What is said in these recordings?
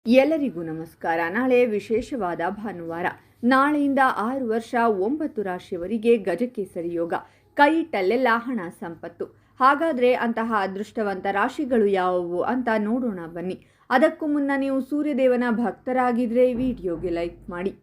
ಎಲ್ಲರಿಗೂ ನಮಸ್ಕಾರ. ನಾಳೆ ವಿಶೇಷವಾದ ಭಾನುವಾರ. ನಾಳೆಯಿಂದ 6 ವರ್ಷ 9 ರಾಶಿಯವರಿಗೆ ಗಜಕೇಸರಿ ಯೋಗ. ಕೈಯಿಟ್ಟಲ್ಲೆಲ್ಲ ಹಣ ಸಂಪತ್ತು. ಹಾಗಾದರೆ ಅಂತಹ ಅದೃಷ್ಟವಂತ ರಾಶಿಗಳು ಯಾವುವು ಅಂತ ನೋಡೋಣ ಬನ್ನಿ. ಅದಕ್ಕೂ ಮುನ್ನ ನೀವು ಸೂರ್ಯದೇವನ ಭಕ್ತರಾಗಿದ್ದರೆ ವಿಡಿಯೋಗೆ ಲೈಕ್ ಮಾಡಿ.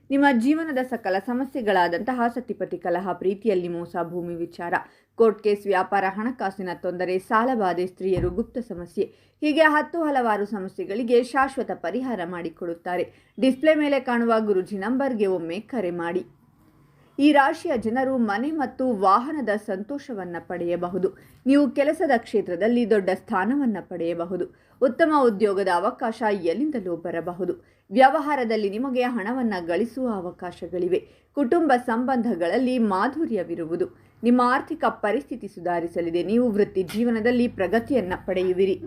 ನಿಮ್ಮ ಜೀವನದ ಸಕಲ ಸಮಸ್ಯೆಗಳಾದಂತಹ ಸತಿಪತಿ ಕಲಹ, ಪ್ರೀತಿಯಲ್ಲಿ ಮೋಸ, ಭೂಮಿ ವಿಚಾರ, ಕೋರ್ಟ್ ಕೇಸ್, ವ್ಯಾಪಾರ, ಹಣಕಾಸಿನ ತೊಂದರೆ, ಸಾಲಬಾಧೆ, ಸ್ತ್ರೀಯರು, ಗುಪ್ತ ಸಮಸ್ಯೆ, ಹೀಗೆ ಹಲವಾರು ಸಮಸ್ಯೆಗಳಿಗೆ ಶಾಶ್ವತ ಪರಿಹಾರ ಮಾಡಿಕೊಡುತ್ತಾರೆ. ಡಿಸ್ಪ್ಲೇ ಮೇಲೆ ಕಾಣುವ ಗುರುಜಿ ನಂಬರ್ಗೆ ಒಮ್ಮೆ ಕರೆ ಮಾಡಿ. ಈ ರಾಶಿಯ ಜನರು ಮನೆ ಮತ್ತು ವಾಹನದ ಸಂತೋಷವನ್ನು ಪಡೆಯಬಹುದು. ನೀವು ಕೆಲಸದ ಕ್ಷೇತ್ರದಲ್ಲಿ ದೊಡ್ಡ ಸ್ಥಾನವನ್ನು ಪಡೆಯಬಹುದು. ಉತ್ತಮ ಉದ್ಯೋಗದ ಅವಕಾಶ ಎಲ್ಲಿಂದಲೂ ಬರಬಹುದು. ವ್ಯವಹಾರದಲ್ಲಿ ನಿಮಗೆ ಹಣವನ್ನು ಗಳಿಸುವ ಅವಕಾಶಗಳಿವೆ. ಕುಟುಂಬ ಸಂಬಂಧಗಳಲ್ಲಿ ಮಾಧುರ್ಯವಿರುವುದು. ನಿಮ್ಮ ಆರ್ಥಿಕ ಪರಿಸ್ಥಿತಿ ಸುಧಾರಿಸಲಿದೆ. ನೀವು ವೃತ್ತಿ ಜೀವನದಲ್ಲಿ ಪ್ರಗತಿಯನ್ನು ಪಡೆಯುವಿರಿ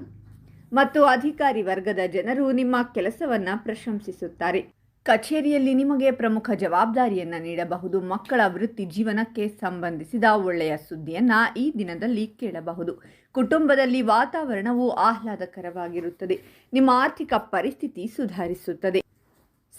ಮತ್ತು ಅಧಿಕಾರಿ ವರ್ಗದ ಜನರು ನಿಮ್ಮ ಕೆಲಸವನ್ನು ಪ್ರಶಂಸಿಸುತ್ತಾರೆ. ಕಚೇರಿಯಲ್ಲಿ ನಿಮಗೆ ಪ್ರಮುಖ ಜವಾಬ್ದಾರಿಯನ್ನು ನೀಡಬಹುದು. ಮಕ್ಕಳ ವೃತ್ತಿ ಜೀವನಕ್ಕೆ ಸಂಬಂಧಿಸಿದ ಒಳ್ಳೆಯ ಸುದ್ದಿಯನ್ನು ಈ ದಿನದಲ್ಲಿ ಕೇಳಬಹುದು. ಕುಟುಂಬದಲ್ಲಿ ವಾತಾವರಣವು ಆಹ್ಲಾದಕರವಾಗಿರುತ್ತದೆ. ನಿಮ್ಮ ಆರ್ಥಿಕ ಪರಿಸ್ಥಿತಿ ಸುಧಾರಿಸುತ್ತದೆ.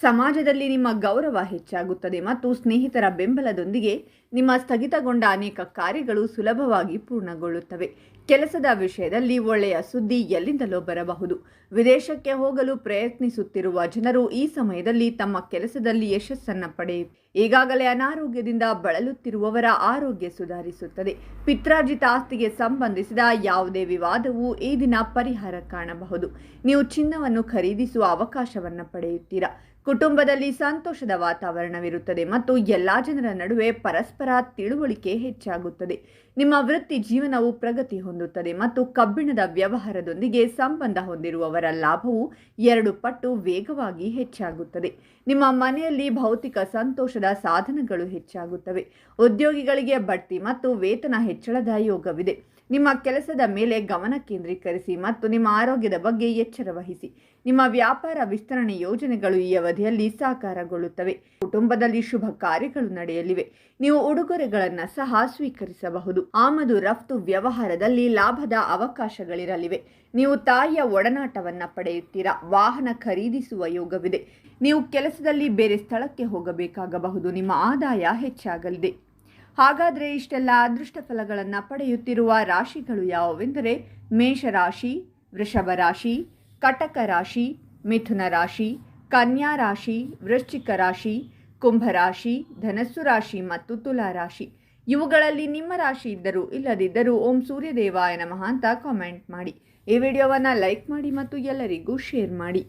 ಸಮಾಜದಲ್ಲಿ ನಿಮ್ಮ ಗೌರವ ಹೆಚ್ಚಾಗುತ್ತದೆ ಮತ್ತು ಸ್ನೇಹಿತರ ಬೆಂಬಲದೊಂದಿಗೆ ನಿಮ್ಮ ಸ್ಥಗಿತಗೊಂಡ ಅನೇಕ ಕಾರ್ಯಗಳು ಸುಲಭವಾಗಿ ಪೂರ್ಣಗೊಳ್ಳುತ್ತವೆ. ಕೆಲಸದ ವಿಷಯದಲ್ಲಿ ಒಳ್ಳೆಯ ಸುದ್ದಿ ಎಲ್ಲಿಂದಲೋ ಬರಬಹುದು. ವಿದೇಶಕ್ಕೆ ಹೋಗಲು ಪ್ರಯತ್ನಿಸುತ್ತಿರುವ ಜನರು ಈ ಸಮಯದಲ್ಲಿ ತಮ್ಮ ಕೆಲಸದಲ್ಲಿ ಯಶಸ್ಸನ್ನು ಪಡೆಯುತ್ತಾರೆ. ಈಗಾಗಲೇ ಅನಾರೋಗ್ಯದಿಂದ ಬಳಲುತ್ತಿರುವವರ ಆರೋಗ್ಯ ಸುಧಾರಿಸುತ್ತದೆ. ಪಿತ್ರಾರ್ಜಿತ ಆಸ್ತಿಗೆ ಸಂಬಂಧಿಸಿದ ಯಾವುದೇ ವಿವಾದವು ಈ ದಿನ ಪರಿಹಾರ ಕಾಣಬಹುದು. ನೀವು ಚಿನ್ನವನ್ನು ಖರೀದಿಸುವ ಅವಕಾಶವನ್ನು ಪಡೆಯುತ್ತೀರಾ. ಕುಟುಂಬದಲ್ಲಿ ಸಂತೋಷದ ವಾತಾವರಣವಿರುತ್ತದೆ ಮತ್ತು ಎಲ್ಲ ಜನರ ನಡುವೆ ಪರಸ್ಪರ ತಿಳುವಳಿಕೆ ಹೆಚ್ಚಾಗುತ್ತದೆ. ನಿಮ್ಮ ವೃತ್ತಿ ಜೀವನವು ಪ್ರಗತಿ ಹೊಂದುತ್ತದೆ ಮತ್ತು ಕಬ್ಬಿಣದ ವ್ಯವಹಾರದೊಂದಿಗೆ ಸಂಬಂಧ ಹೊಂದಿರುವವರ ಲಾಭವು 2 ಪಟ್ಟು ವೇಗವಾಗಿ ಹೆಚ್ಚಾಗುತ್ತದೆ. ನಿಮ್ಮ ಮನೆಯಲ್ಲಿ ಭೌತಿಕ ಸಂತೋಷದ ಸಾಧನಗಳು ಹೆಚ್ಚಾಗುತ್ತವೆ. ಉದ್ಯೋಗಿಗಳಿಗೆ ಬಡ್ತಿ ಮತ್ತು ವೇತನ ಹೆಚ್ಚಳದ ಯೋಗವಿದೆ. ನಿಮ್ಮ ಕೆಲಸದ ಮೇಲೆ ಗಮನ ಕೇಂದ್ರೀಕರಿಸಿ ಮತ್ತು ನಿಮ್ಮ ಆರೋಗ್ಯದ ಬಗ್ಗೆ ಎಚ್ಚರ ವಹಿಸಿ. ನಿಮ್ಮ ವ್ಯಾಪಾರ ವಿಸ್ತರಣೆ ಯೋಜನೆಗಳು ಈ ಅವಧಿಯಲ್ಲಿ ಸಾಕಾರಗೊಳ್ಳುತ್ತವೆ. ಕುಟುಂಬದಲ್ಲಿ ಶುಭ ಕಾರ್ಯಗಳು ನಡೆಯಲಿವೆ. ನೀವು ಉಡುಗೊರೆಗಳನ್ನು ಸಹ ಸ್ವೀಕರಿಸಬಹುದು. ಆಮದು ರಫ್ತು ವ್ಯವಹಾರದಲ್ಲಿ ಲಾಭದ ಅವಕಾಶಗಳಿರಲಿವೆ. ನೀವು ತಾಯಿಯ ಒಡನಾಟವನ್ನು ಪಡೆಯುತ್ತೀರಾ. ವಾಹನ ಖರೀದಿಸುವ ಯೋಗವಿದೆ. ನೀವು ಕೆಲಸದಲ್ಲಿ ಬೇರೆ ಸ್ಥಳಕ್ಕೆ ಹೋಗಬೇಕಾಗಬಹುದು. ನಿಮ್ಮ ಆದಾಯ ಹೆಚ್ಚಾಗಲಿದೆ. ಹಾಗಾದರೆ ಇಷ್ಟೆಲ್ಲ ಅದೃಷ್ಟ ಫಲಗಳನ್ನು ಪಡೆಯುತ್ತಿರುವ ರಾಶಿಗಳು ಯಾವುವೆಂದರೆ ಮೇಷರಾಶಿ, ವೃಷಭ ರಾಶಿ, ಕಟಕ ರಾಶಿ, ಮಿಥುನ ರಾಶಿ, ಕನ್ಯಾ ರಾಶಿ, ವೃಶ್ಚಿಕ ರಾಶಿ, ಕುಂಭರಾಶಿ, ಧನಸ್ಸು ರಾಶಿ ಮತ್ತು ತುಲಾ ರಾಶಿ. ಇವುಗಳಲ್ಲಿ ನಿಮ್ಮ ರಾಶಿ ಇದ್ದರೂ ಇಲ್ಲದಿದ್ದರೂ ಓಂ ಸೂರ್ಯದೇವಾಯ ನಮಃ ಅಂತ ಕಾಮೆಂಟ್ ಮಾಡಿ. ಈ ವಿಡಿಯೋವನ್ನು ಲೈಕ್ ಮಾಡಿ ಮತ್ತು ಎಲ್ಲರಿಗೂ ಶೇರ್ ಮಾಡಿ.